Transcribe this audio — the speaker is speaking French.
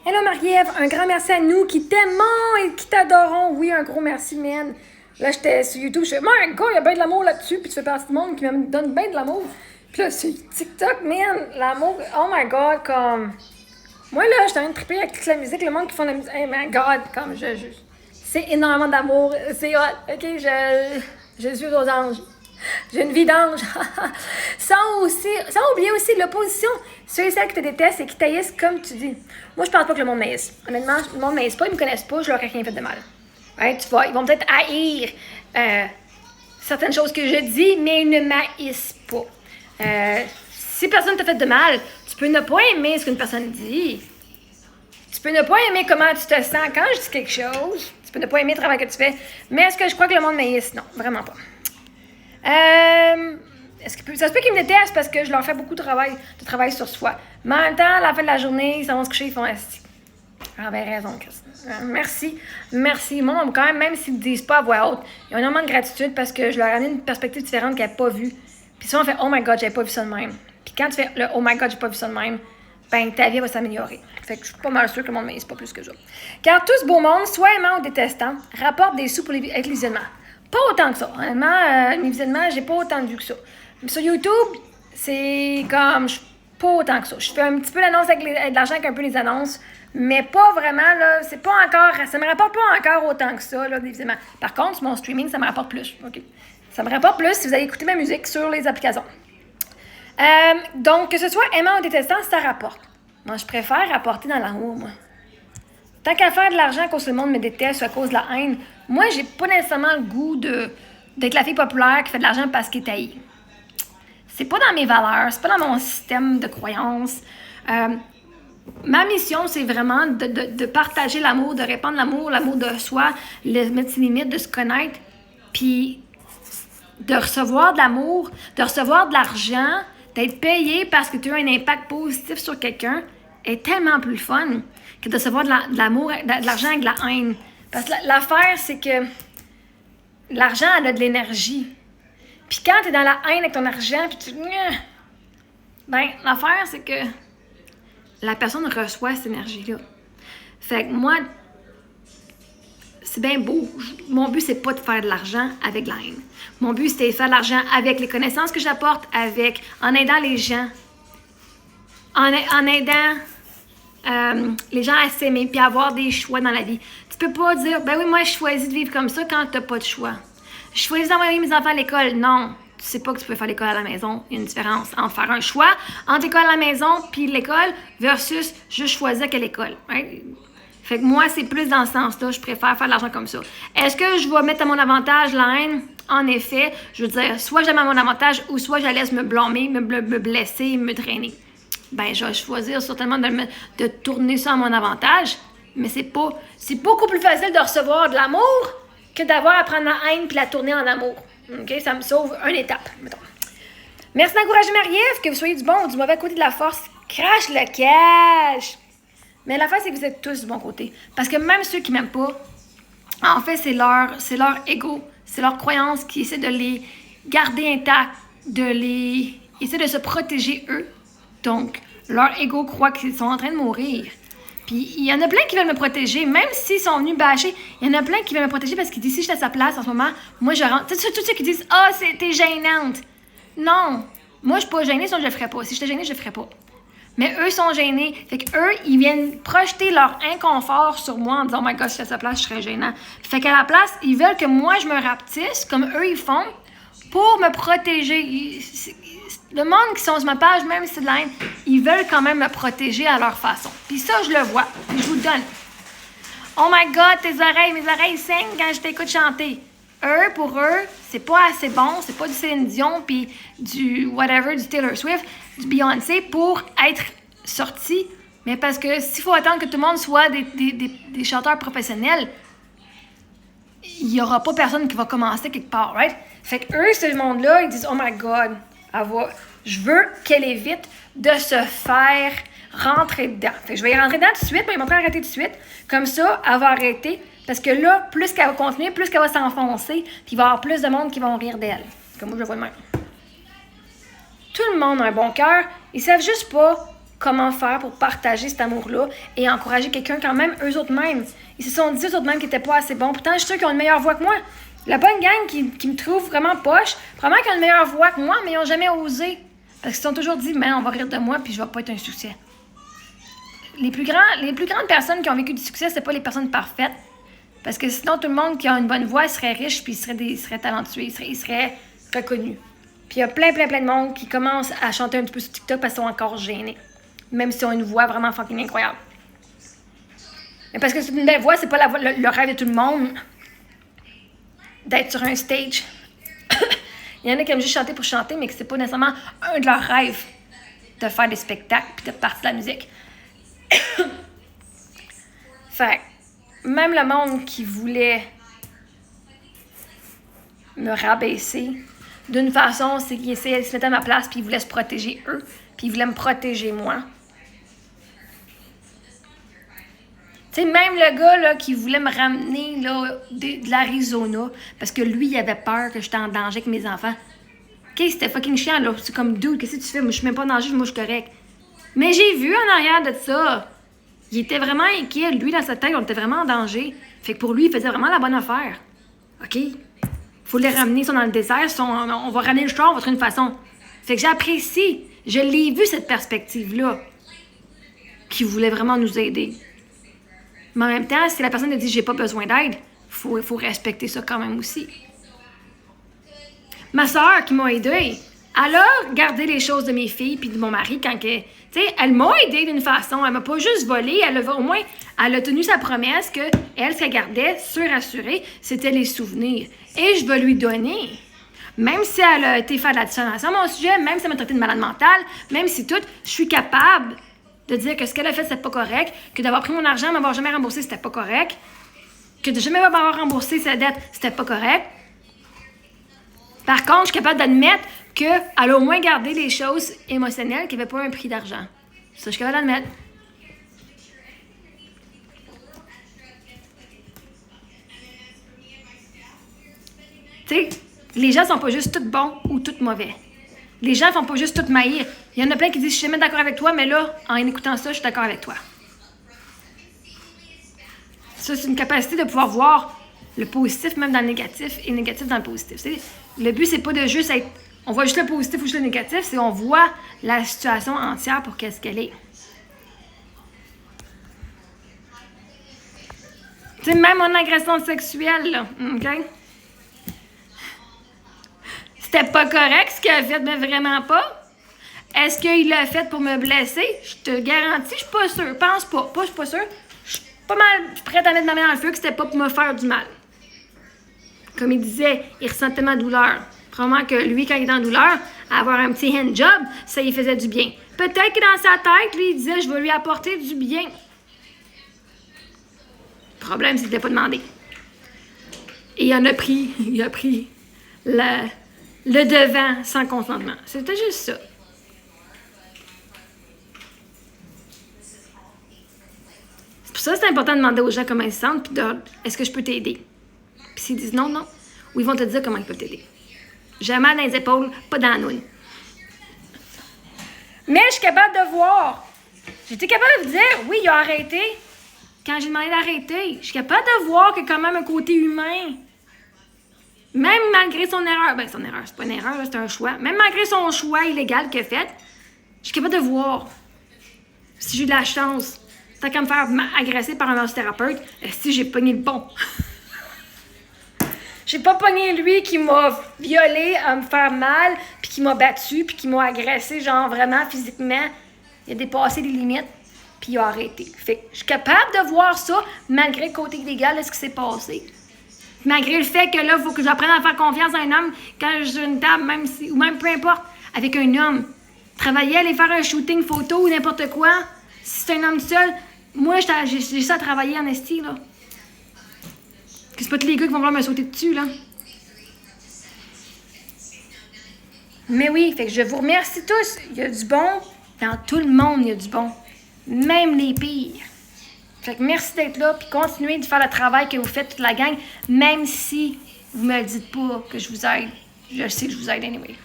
Hello Marie-Ève, un grand merci à nous qui t'aimons et qui t'adorons. Oui, un gros merci, man. Là, j'étais sur YouTube, je fais, my God, il y a bien de l'amour là-dessus, puis tu fais partie du monde qui me donne bien de l'amour. Puis là, sur TikTok, man, l'amour, oh my God, comme. Moi, là, j'étais en train de triper avec toute la musique, le monde qui font la musique, hey my God, comme c'est énormément d'amour, c'est hot, ok, je suis aux anges. J'ai une vie d'ange. Sans oublier aussi l'opposition. Ceux et celles qui te détestent et qui taillissent comme tu dis. Moi, je pense pas que le monde m'haïsse. Honnêtement, le monde m'haïsse pas, ils me connaissent pas, je leur ai rien fait de mal. Right? Tu vois, ils vont peut-être haïr certaines choses que je dis, mais ils ne m'haïssent pas. Si personne t'a fait de mal, tu peux ne pas aimer ce qu'une personne dit. Tu peux ne pas aimer comment tu te sens quand je dis quelque chose. Tu peux ne pas aimer le travail que tu fais. Mais est-ce que je crois que le monde m'haïsse? Non, vraiment pas. Ça se peut qu'ils me détestent parce que je leur fais beaucoup de travail sur soi. Mais en même temps, à la fin de la journée, ils s'en vont se coucher, ils font asti. Ah ben raison, Christ. Merci. Moi, quand même s'ils ne disent pas à voix haute, ils ont énormément de gratitude parce que je leur ai amené une perspective différente qu'ils n'avaient pas vue. Puis souvent, on fait « Oh my God, j'avais pas vu ça de même ». Puis quand tu fais le « Oh my God, j'ai pas vu ça de même », ben ta vie va s'améliorer. Fait que je suis pas mal sûre que le monde m'aime pas plus que ça. Car tout ce beau monde, soit aimant ou détestant, rapporte des sous pour avec les visionnements. Pas autant que ça. Honnêtement, mes visionnements, j'ai pas autant de vues que ça. Mais sur YouTube, c'est comme, pas autant que ça. Je fais un petit peu d'annonces avec de l'argent avec un peu les annonces, mais pas vraiment, là, c'est pas encore, ça me rapporte pas encore autant que ça, là, des visionnements. Par contre, sur mon streaming, ça me rapporte plus. OK. Ça me rapporte plus si vous allez écouter ma musique sur les applications. Donc, que ce soit aimant ou détestant, ça rapporte. Moi, je préfère rapporter dans l'amour, moi. Tant qu'à faire de l'argent à cause que le monde me déteste ou à cause de la haine, moi, j'ai pas nécessairement le goût d'être la fille populaire qui fait de l'argent parce qu'elle est haïe. C'est pas dans mes valeurs, c'est pas dans mon système de croyances. Ma mission, c'est vraiment de partager l'amour, de répandre l'amour de soi, de mettre ses limites, de se connaître, puis de recevoir de l'amour, de recevoir de l'argent, d'être payé parce que tu as un impact positif sur quelqu'un est tellement plus fun que de recevoir de l'amour, de l'argent avec de la haine. Parce que l'affaire, c'est que l'argent, elle a de l'énergie. Puis quand tu es dans la haine avec ton argent, puis tu... Ben, l'affaire, c'est que la personne reçoit cette énergie-là. Fait que moi, c'est bien beau. Mon but, c'est pas de faire de l'argent avec de la haine. Mon but, c'est de faire de l'argent avec les connaissances que j'apporte, en aidant les gens, en aidant les gens à s'aimer puis à avoir des choix dans la vie. Tu peux pas dire, ben oui, moi, je choisis de vivre comme ça quand t'as pas de choix. Je choisis d'envoyer mes enfants à l'école. Non, tu sais pas que tu peux faire l'école à la maison. Il y a une différence entre faire un choix entre l'école à la maison puis l'école versus juste choisir quelle école. Right? Fait que moi, c'est plus dans ce sens-là. Je préfère faire de l'argent comme ça. Est-ce que je vais mettre à mon avantage la haine? En effet, je veux dire, soit j'aime à mon avantage ou soit je laisse me blâmer, me blesser, me drainer. Ben, je vais choisir certainement de tourner ça à mon avantage, mais c'est beaucoup plus facile de recevoir de l'amour que d'avoir à prendre la haine puis la tourner en amour. OK? Ça me sauve une étape, mettons. Merci d'encourager Marie-Ève, que vous soyez du bon ou du mauvais côté de la force. Crash le cash! Mais l'affaire, c'est que vous êtes tous du bon côté. Parce que même ceux qui m'aiment pas, en fait, c'est leur ego, c'est leur croyance qui essaie de les garder intacts, essaie de se protéger eux. Donc, leur ego croit qu'ils sont en train de mourir. Puis, il y en a plein qui veulent me protéger, même s'ils sont venus bâcher. Il y en a plein qui veulent me protéger parce qu'ils disent, si j'étais à sa place en ce moment, moi, je rentre. Tous ceux qui disent, ah, t'es gênante. Non, moi, je suis pas gênée, sinon je le ferais pas. Si j'étais gênée, je le ferais pas. Mais eux sont gênés. Fait qu'eux, ils viennent projeter leur inconfort sur moi en disant, oh my God, si j'étais à sa place, je serais gênant. Fait qu'à la place, ils veulent que moi, je me rapetisse, comme eux, ils font, pour me protéger. Le monde qui sont sur ma page, même si c'est de la haine, ils veulent quand même me protéger à leur façon. Puis ça, je le vois. Puis je vous le donne. Oh my God, mes oreilles saignent quand je t'écoute chanter. Pour eux, c'est pas assez bon, c'est pas du Céline Dion, puis du whatever, du Taylor Swift, du Beyoncé pour être sorti. Mais parce que s'il faut attendre que tout le monde soit des chanteurs professionnels, il n'y aura pas personne qui va commencer quelque part, right? Fait que eux, ce monde-là, ils disent, oh my God, je veux qu'elle évite de se faire rentrer dedans. Fait que je vais y rentrer dedans tout de suite, mais ils vont arrêter tout de suite. Comme ça, elle va arrêter. Parce que là, plus qu'elle va continuer, plus qu'elle va s'enfoncer, puis il va y avoir plus de monde qui vont rire d'elle. Comme moi, je le vois de même. Tout le monde a un bon cœur. Ils savent juste pas comment faire pour partager cet amour-là et encourager quelqu'un quand même, eux autres mêmes. Ils se sont dit, eux autres mêmes, qu'ils n'étaient pas assez bons. Pourtant, je suis sûre qu'ils ont une meilleure voix que moi. La bonne gang qui me trouve vraiment poche, probablement qu'ils ont une meilleure voix que moi, mais ils n'ont jamais osé. Parce qu'ils se sont toujours dit, mais on va rire de moi puis je vais pas être un succès. Les plus grandes personnes qui ont vécu du succès, c'est pas les personnes parfaites. Parce que sinon, tout le monde qui a une bonne voix, il serait riche puis il serait talentueux, il serait reconnu. Puis il y a plein de monde qui commence à chanter un petit peu sur TikTok parce qu'ils sont encore gênés. Même s'ils ont une voix vraiment fucking incroyable. Mais parce que c'est une belle voix, c'est pas le rêve de tout le monde d'être sur un stage. Il y en a qui aiment juste chanter pour chanter, mais que c'est pas nécessairement un de leurs rêves de faire des spectacles puis de partir de la musique. Fait même le monde qui voulait me rabaisser, d'une façon, c'est qu'ils essayaient de se mettre à ma place puis ils voulaient se protéger eux, puis ils voulaient me protéger moi. Tu sais, même le gars là, qui voulait me ramener là, de l'Arizona, parce que lui, il avait peur que j'étais en danger avec mes enfants. OK, c'était fucking chiant, là. C'est comme, dude, qu'est-ce que tu fais? Moi, je suis même pas en danger, moi, je suis correct. Mais j'ai vu en arrière de ça. Il était vraiment inquiet. Lui, dans sa tête, on était vraiment en danger. Fait que pour lui, il faisait vraiment la bonne affaire. OK? Faut les ramener, ils sont dans le désert, on va ramener le choix, on va trouver une façon. Fait que j'apprécie. Je l'ai vu, cette perspective-là, qui voulait vraiment nous aider. Mais en même temps, si la personne a dit « j'ai pas besoin d'aide », il faut respecter ça quand même aussi. Ma soeur qui m'a aidée, elle a gardé les choses de mes filles puis de mon mari quand que, tu sais, elle m'a aidée d'une façon, elle m'a pas juste volé, au moins, elle a tenu sa promesse que elle, ce qu'elle gardait, assurée, c'était les souvenirs. Et je vais lui donner. Même si elle a été faire de la discrimination à mon sujet, même si elle m'a traité de malade mentale, même si tout, je suis capable de dire que ce qu'elle a fait, c'était pas correct, que d'avoir pris mon argent, m'avoir jamais remboursé, c'était pas correct, que de jamais m'avoir remboursé sa dette, c'était pas correct. Par contre, je suis capable d'admettre qu'elle a au moins gardé les choses émotionnelles qui n'avaient pas un prix d'argent. Ça, je suis capable d'admettre. Tu sais, les gens sont pas juste tous bons ou tous mauvais. Les gens font pas juste tout maïr. Il y en a plein qui disent « je suis jamais d'accord avec toi », mais là, en écoutant ça, je suis d'accord avec toi. Ça, c'est une capacité de pouvoir voir le positif même dans le négatif et le négatif dans le positif. T'sais, le but, c'est pas de juste être... On voit juste le positif ou juste le négatif, c'est on voit la situation entière pour qu'est-ce qu'elle est. Tu sais, même en agression sexuelle, là, OK? C'était pas correct ce qu'il a fait, mais vraiment pas. Est-ce qu'il l'a fait pour me blesser? Je te garantis, je suis pas sûre. Pense pas. Je suis pas sûre. Je suis pas mal prête à mettre ma main dans le feu que c'était pas pour me faire du mal. Comme il disait, il ressent tellement de douleur. Probablement que lui, quand il est en douleur, avoir un petit handjob, ça lui faisait du bien. Peut-être que dans sa tête, lui, il disait, je vais lui apporter du bien. Le problème, c'est qu'il n'était pas demandé. Et il a pris le devant sans consentement. C'était juste ça. C'est pour ça que c'est important de demander aux gens comment ils se sentent, puis est-ce que je peux t'aider? Puis s'ils disent non, ou ils vont te dire comment ils peuvent t'aider. J'ai mal dans les épaules, pas dans la noune. Mais je suis capable de voir. J'étais capable de dire, oui, il a arrêté. Quand j'ai demandé d'arrêter, je suis capable de voir qu'il y a quand même un côté humain. Même malgré son erreur, son erreur, c'est pas une erreur, c'est un choix. Même malgré son choix illégal qu'il a fait, je suis capable de voir. Si j'ai eu de la chance, tant qu'à me faire agresser par un massothérapeute, si j'ai pogné le bon. J'ai pas pogné lui qui m'a violé à me faire mal, puis qui m'a battu, puis qui m'a agressé, genre vraiment physiquement. Il a dépassé les limites, puis il a arrêté. Fait que je suis capable de voir ça, malgré le côté illégal de ce qui s'est passé. Malgré le fait que là, il faut que j'apprenne à faire confiance à un homme quand je suis sur une table, même si, ou même peu importe, avec un homme. Travailler, aller faire un shooting photo ou n'importe quoi, si c'est un homme seul, moi, j'ai ça à travailler en esti, là. Que c'est pas tous les gars qui vont vouloir me sauter dessus, là. Mais oui, fait que je vous remercie tous. Il y a du bon. Dans tout le monde, il y a du bon. Même les pires. Fait que merci d'être là, puis continuez de faire le travail que vous faites toute la gang, même si vous me le dites pas que je vous aide. Je sais que je vous aide anyway.